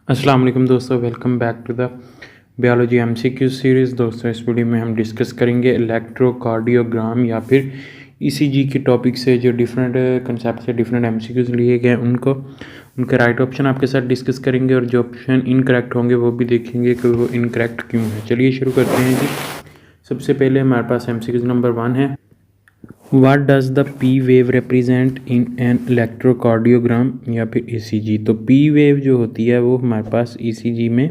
अस्सलाम वालेकुम दोस्तों, welcome back to the biology MCQ series. दोस्तों इस वीडियो में हम डिस्कस करेंगे इलेक्ट्रोकार्डियोग्राम या फिर ईसीजी के टॉपिक से जो डिफरेंट कंसेप्ट से डिफरेंट एमसीक्यूज लिए गए उनको उनके राइट ऑप्शन आपके साथ डिस्कस करेंगे और जो ऑप्शन इनकरेक्ट होंगे वो भी देखेंगे कि वो इनकरेक्ट क्यों है। चलिए शुरू करते हैं जी। सबसे पहले हमारे पास एमसीक्यूज नंबर 1 है, what does the P wave represent in an electrocardiogram या फिर ईसीजी। तो पी वेव जो होती है वो हमारे पास ईसीजी में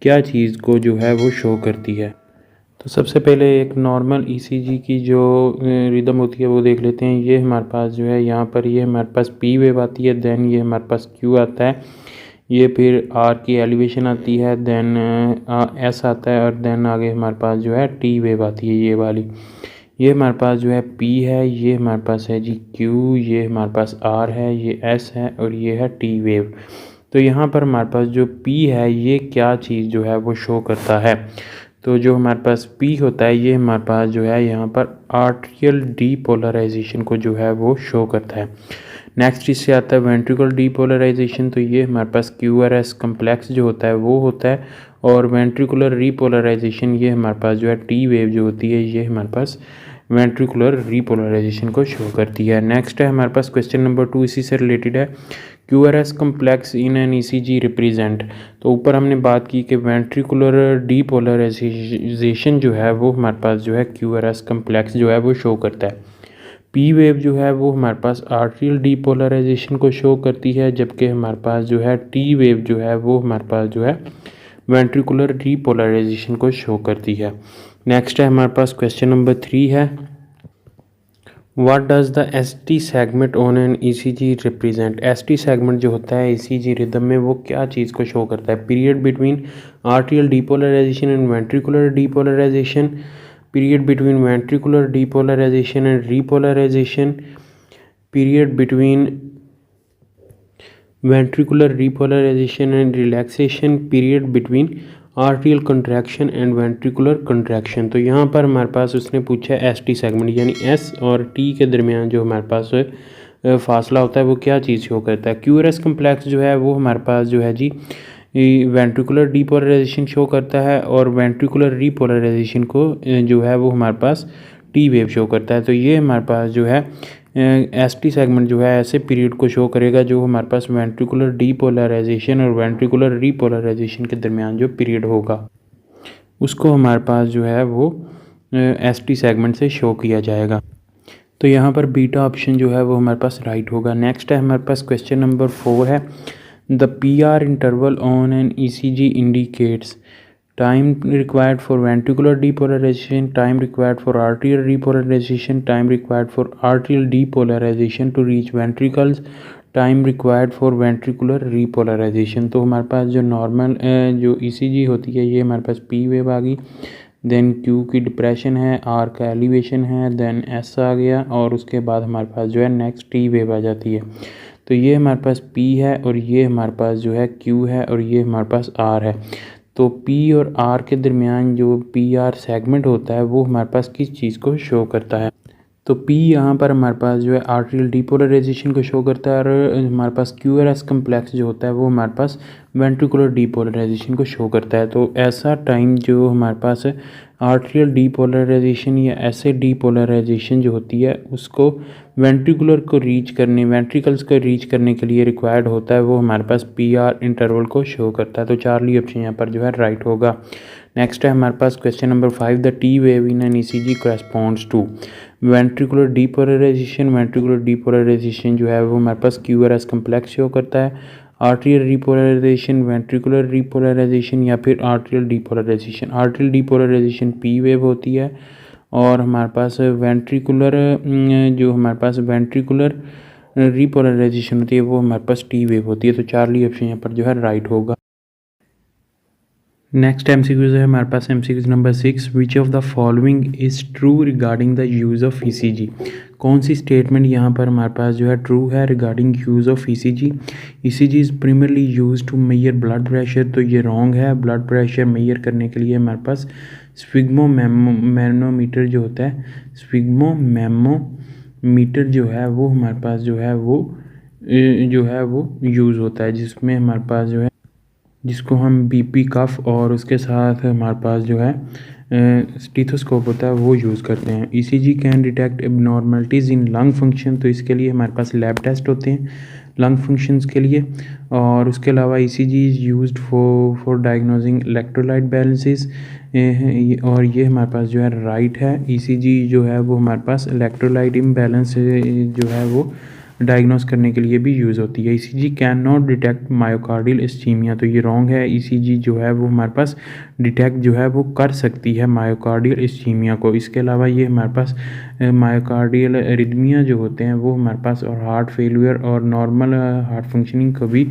क्या चीज़ को जो है वो शो करती है। तो सबसे पहले एक नॉर्मल ईसीजी की जो रिदम होती है वो देख लेते हैं। ये हमारे पास जो है यहाँ पर ये हमारे पास पी वेव आती है, देन ये हमारे पास क्यू आता है, ये फिर आर की एलिवेशन आती है, देन एस आता है और देन आगे हमारे पास जो है टी वेव आती है ये वाली। ये हमारे पास जो है P है, ये हमारे पास है जी Q, ये हमारे पास R है, ये S है और ये है T वेव। तो यहाँ पर हमारे पास जो P है ये क्या चीज़ जो है वो शो करता है। तो जो हमारे पास P होता है ये हमारे पास जो है यहाँ पर आर्ट्रियल डीपोलराइजेशन को जो है वो शो करता है। नेक्स्ट इससे आता है वेंट्रिकुलर डीपोलराइजेशन। तो ये हमारे पास QRS कम्प्लेक्स जो होता है वो होता है, और वेंट्रिकुलर रीपोलराइजेशन ये हमारे पास जो है T वेव जो होती है ये हमारे पास वेंट्रिकुलर रीपोलराइजेशन को शो करती है। नेक्स्ट है हमारे पास क्वेश्चन नंबर 2, इसी से रिलेटेड है, QRS complex in an ECG represent. तो ऊपर हमने बात की कि वेंट्रिकुलर डीपोलराइजेशन जो है वो हमारे पास जो है QRS कम्प्लेक्स जो है वो शो करता है। पी वेव जो है वो हमारे पास आर्ट्रियल डीपोलराइजेशन को शो करती है, जबकि हमारे पास जो है टी वेव जो है वो हमारे पास जो है वेंट्रिकुलर डीपोलराइजेशन को शो करती है। नेक्स्ट है हमारे पास क्वेश्चन नंबर 3 है, what does the ST segment on an ECG represent. ST segment जो होता है ईसीजी रिदम में वो क्या चीज़ को शो करता है। Period between atrial depolarization and ventricular depolarization, period between ventricular depolarization and repolarization, period between ventricular repolarization and relaxation, period between atrial contraction and ventricular contraction. तो यहाँ पर हमारे पास उसने पूछा है एस टी सेगमेंट, यानी एस और टी के दरमियान जो हमारे पास फासला होता है वो क्या चीज़ शो करता है। क्यूआरएस कम्प्लेक्स जो है वो हमारे पास जो है जी वेंट्रिकुलर डीपोलराइजेशन शो करता है, और वेंट्रिकुलर रीपोलराइजेशन को जो है वो हमारे पास टी वेव शो करता है। तो ये हमारे पास जो है एस टी सेगमेंट जो है ऐसे पीरियड को शो करेगा जो हमारे पास वेंट्रिकुलर डीपोलराइजेशन और वेंट्रिकुलर रीपोलराइजेशन के दरमियान जो पीरियड होगा उसको हमारे पास जो है वो एस टी सेगमेंट से शो किया जाएगा। तो यहाँ पर बीटा ऑप्शन जो है वो हमारे पास राइट होगा। नेक्स्ट है हमारे पास क्वेश्चन नंबर 4 है, the P R interval on E C G जी इंडिकेट्स time required for ventricular depolarization, time required for arterial repolarization, time required for arterial depolarization to reach ventricles, time required for ventricular repolarisation. तो हमारे पास जो normal जो ECG होती है ये हमारे पास पी वेव आ गई, देन क्यू की डिप्रेशन है, आर का एलिवेशन है, देन एस आ गया, और उसके बाद हमारे पास जो है नेक्स्ट टी वेव आ जाती है। तो ये हमारे पास पी है और ये हमारे पास जो है क्यू है और ये हमारे पास आर है। तो P और R के दरमियान जो PR सेगमेंट होता है वो हमारे पास किस चीज़ को शो करता है। तो P यहाँ पर हमारे पास जो है आर्ट्रियल डीपोलराइजेशन को शो करता है, और हमारे पास QRS कम्प्लेक्स जो होता है वो हमारे पास वेंट्रिकुलर डीपोलराइजेशन को शो करता है। तो ऐसा टाइम जो हमारे पास आर्ट्रियल डीपोलराइजेशन या ऐसे डीपोलराइजेशन जो होती है उसको वेंट्रिकुलर को रीच करने वेंट्रिकल्स को रीच करने के लिए रिक्वायर्ड होता है वो हमारे पास PR इंटरवल को शो करता है। तो चार्ली ऑप्शन यहाँ पर जो है राइट होगा। नेक्स्ट है हमारे पास question number 5, the T wave in an ECG corresponds to ventricular depolarization. Ventricular depolarization जो है वो हमारे पास QRS कम्प्लेक्स शो करता है, आर्ट्रियल रिपोलराइजेशन, वेंट्रिकुलर रिपोलराइजेशन या फिर atrial depolarization. Atrial depolarization P wave होती है, और हमारे पास वेंट्रिकुलर जो हमारे पास वेंट्रिकुलर रिपोलराइजेशन होती है वो हमारे पास टी वेव होती है। तो चार्ली ऑप्शन यहाँ पर जो है राइट होगा। नेक्स्ट एमसीक्यूज है हमारे पास MCQs number 6, which of the following is true regarding the use of ECG. कौन सी स्टेटमेंट यहाँ पर हमारे पास जो है ट्रू है regarding use of ECG. ECG is primarily use to measure blood pressure. तो ये रॉन्ग है। ब्लड प्रेशर मेजर करने के लिए हमारे पास स्फिग्मोमेनोमीटर जो होता है, स्फिग्मोमेनोमीटर जो है वो हमारे पास जो है वो यूज़ होता है, जिसमें हमारे पास जो है जिसको हम बीपी कफ और उसके साथ हमारे पास जो है स्टीथोस्कोप होता है वो यूज़ करते हैं। ECG can detect abnormalities in lung function, तो इसके लिए हमारे पास लैब टेस्ट होते हैं लंग फंक्शंस के लिए। और उसके अलावा ECG is used for diagnosing electrolyte balances, और ये हमारे पास जो है राइट है। ईसीजी जो है वो हमारे पास इलेक्ट्रोलाइट इम्बैलेंस जो है वो डायग्नोस करने के लिए भी यूज़ होती है। ECG cannot detect myocardial ischemia, तो ये रॉन्ग है। ईसीजी जो है वो हमारे पास डिटेक्ट जो है वो कर सकती है मायोकार्डियल इस्कीमिया को। इसके अलावा ये हमारे पास मायोकार्डियल एरिथमिया जो होते हैं वो हमारे पास, और हार्ट फेलियर और नॉर्मल हार्ट फंक्शनिंग को भी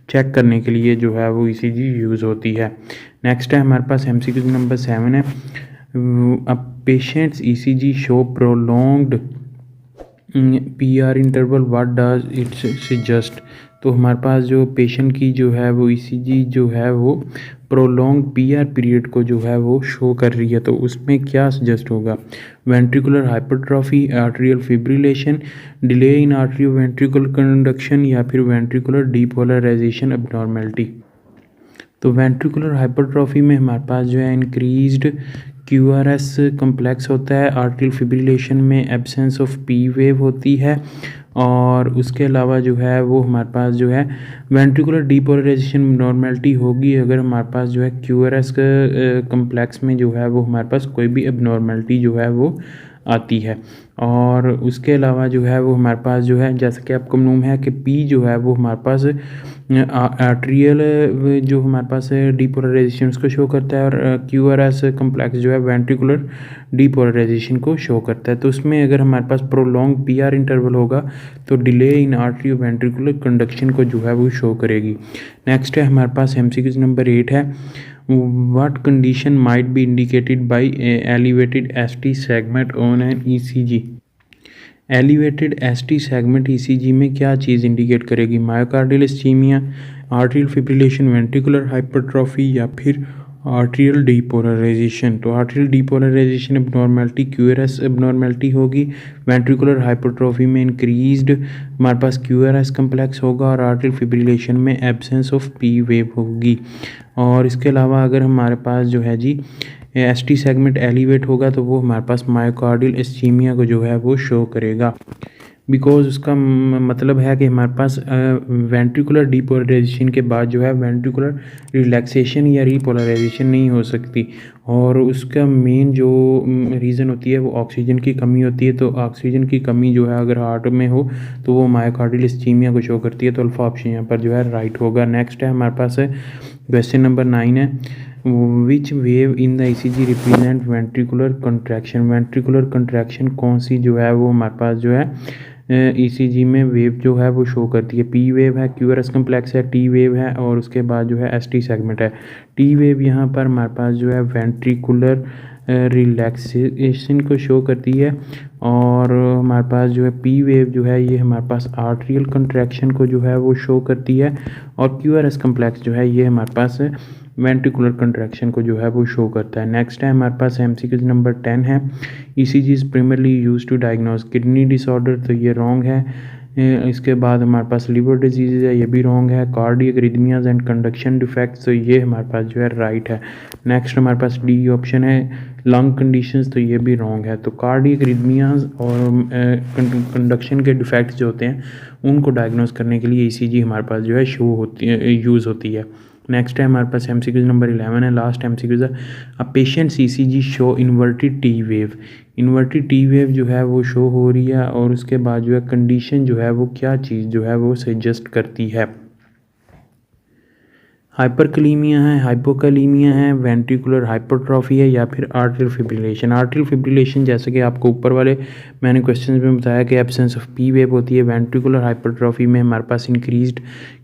चेक करने के लिए जो है वो ईसीजी यूज़ होती है। नेक्स्ट है हमारे पास एमसीक्यू नंबर 7 है। Patients ECG show prolonged PR interval, what does it suggest, तो हमारे पास जो पेशेंट की जो है वो ईसीजी जो है वो प्रोलॉन्ग पीआर पीरियड को जो है वो शो कर रही है, तो उसमें क्या सजेस्ट होगा? Ventricular hypertrophy, arterial fibrillation, delay in arterio ventricular conduction, या फिर वेंट्रिकुलर डीपोलराइजेशन एब्नॉर्मेलिटी। तो वेंट्रिकुलर हाइपरट्रॉफी में हमारे पास जो है इंक्रीज्ड क्यूआरएस कम्प्लेक्स होता है। आर्टरियल फिब्रिलेशन में एब्सेंस ऑफ पी वेव होती है। और उसके अलावा जो है वो हमारे पास जो है वेंट्रिकुलर डीपोलराइजेशन नॉर्मेलिटी होगी अगर हमारे पास जो है क्यूआरएस कम्प्लेक्स में जो है वो हमारे पास कोई भी एबनॉर्मेलिटी जो है वो आती है। और उसके अलावा जो है वो हमारे पास जो है, जैसा कि आपको मालूम है कि पी जो है वो हमारे पास आर्टेरियल जो हमारे पास डीपोलराइजेशन उसको शो करता है, और क्यूआरएस कम्प्लेक्स जो है वेंट्रिकुलर डीपोलराइजेशन को शो करता है। तो उसमें अगर हमारे पास प्रोलॉन्ग पीआर इंटरवल होगा तो delay in arterio ventricular conduction को जो है वो शो करेगी। नेक्स्ट है हमारे पास एमसीक्यू नंबर 8 है। What condition might be indicated by elevated ST segment on an ECG? Elevated ST segment ECG में क्या चीज़ इंडिकेट करेगी? Myocardial ischemia, arterial fibrillation, ventricular hypertrophy, या फिर आर्टरियल डीपोलराइजेशन। तो arterial depolarization abnormality QRS abnormality होगी। Ventricular hypertrophy में increased हमारे पास क्यूआरएस कम्प्लेक्स होगा, और आर्टरियल फिब्रिलेशन में एब्सेंस ऑफ पी वेव होगी। और इसके अलावा अगर हमारे पास जो है जी एसटी सेगमेंट एलिवेट होगा तो वो हमारे पास मायोकार्डियल इस्कीमिया को जो है वो शो करेगा। बिकॉज उसका मतलब है कि हमारे पास वेंट्रिकुलर डीपोलराइजेशन के बाद जो है वेंट्रिकुलर रिलैक्सेशन या रीपोलराइजेशन नहीं हो सकती, और उसका मेन जो रीज़न होती है वो ऑक्सीजन की कमी होती है। तो ऑक्सीजन की कमी जो है अगर हार्ट में हो तो वो मायोकार्डियल इस्कीमिया को शो करती है। तो अल्फा ऑप्शन यहाँ पर जो है राइट होगा। नेक्स्ट है हमारे पास क्वेश्चन नंबर 9 है। Which wave in the ECG represent ventricular contraction, ventricular contraction कौन सी जो है वो हमारे पास जो है ईसीजी में वेव जो है वो शो करती है? पी वेव है, क्यूआरएस कम्प्लेक्स है, टी वेव है, और उसके बाद जो है एसटी सेगमेंट है। टी वेव यहाँ पर हमारे पास जो है वेंट्रिकुलर रिलैक्सेशन को शो करती है, और हमारे पास जो है पी वेव जो है ये हमारे पास आर्टरियल कंट्रैक्शन को जो है वो शो करती है, और क्यूआरएस कम्प्लेक्स जो है ये हमारे पास वेंट्रिकुलर कंट्रैक्शन को जो है वो शो करता है। नेक्स्ट है हमारे पास एमसीक्यू नंबर 10 है। ECG is primarily used to diagnose kidney disorder, तो ये रॉन्ग है। इसके बाद हमारे पास लिवर डिजीज़ है, ये भी रॉन्ग है। कार्डियक रिदमियाज एंड कंडक्शन डिफेक्ट्स, तो ये हमारे पास जो है राइट है। नेक्स्ट हमारे पास डी ऑप्शन है लंग कंडीशंस, तो ये भी रॉन्ग है। तो कार्डियक रिदमियाज और कंडक्शन के डिफेक्ट्स जो होते हैं उनको डायग्नोज करने के लिए ईसीजी हमारे पास जो है शो होती है, यूज़ होती है। नेक्स्ट है हमारे पास एमसीक्यू नंबर 11 है, लास्ट एमसीक्यू है। A patient ECG show inverted T wave, inverted T wave जो है वो शो हो रही है, और उसके बाद जो है कंडीशन जो है वो क्या चीज़ जो है वो सजेस्ट करती है? हाइपरकलीमिया है, हाइपोकलीमिया है, वेंट्रिकुलर हाइपरट्रॉफी है, या फिर आर्टरियल फिब्रिलेशन। आर्टरियल फिब्रिलेशन जैसे कि आपको ऊपर वाले मैंने क्वेश्चंस में बताया कि एब्सेंस ऑफ पी वेव होती है। वेंट्रिकुलर हाइपरट्रॉफी में हमारे पास इंक्रीज्ड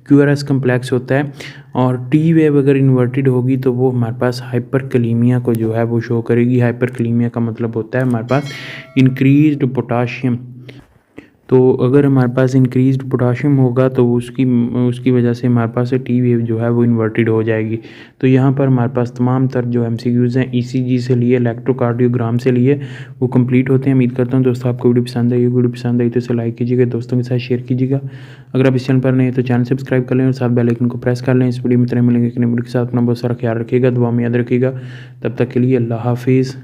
क्यूआरएस कम्प्लेक्स होता है, और टी वेव अगर इन्वर्टेड होगी तो वो हमारे पास हाइपरकलीमिया को जो है वो शो करेगी। हाइपरकलीमिया का मतलब होता है हमारे पास इंक्रीज्ड पोटाशियम। तो अगर हमारे पास इंक्रीज्ड पोटाशियम होगा तो उसकी वजह से हमारे पास टी वेव जो है वो इन्वर्टेड हो जाएगी। तो यहाँ पर हमारे पास तमाम तर जो MCQs हैं ECG से लिए इलेक्ट्रोकार्डियोग्राम से लिए वो कंप्लीट होते हैं। उम्मीद करता हूँ दोस्तों आपको वीडियो पसंद आई। वीडियो पसंद आई तो इसे लाइक कीजिएगा, दोस्तों के साथ शेयर कीजिएगा। अगर आप इस चैनल पर नहीं है तो चैनल सब्सक्राइब कर लें और साथ बेल आइकन को प्रेस कर लें। इस वीडियो में तरह मिलेंगे कि वीडियो के साथ अपना बहुत सारा ख्याल रखिएगा, दुआ में याद रखिएगा। तब तक के लिए अल्लाह हाफिज़।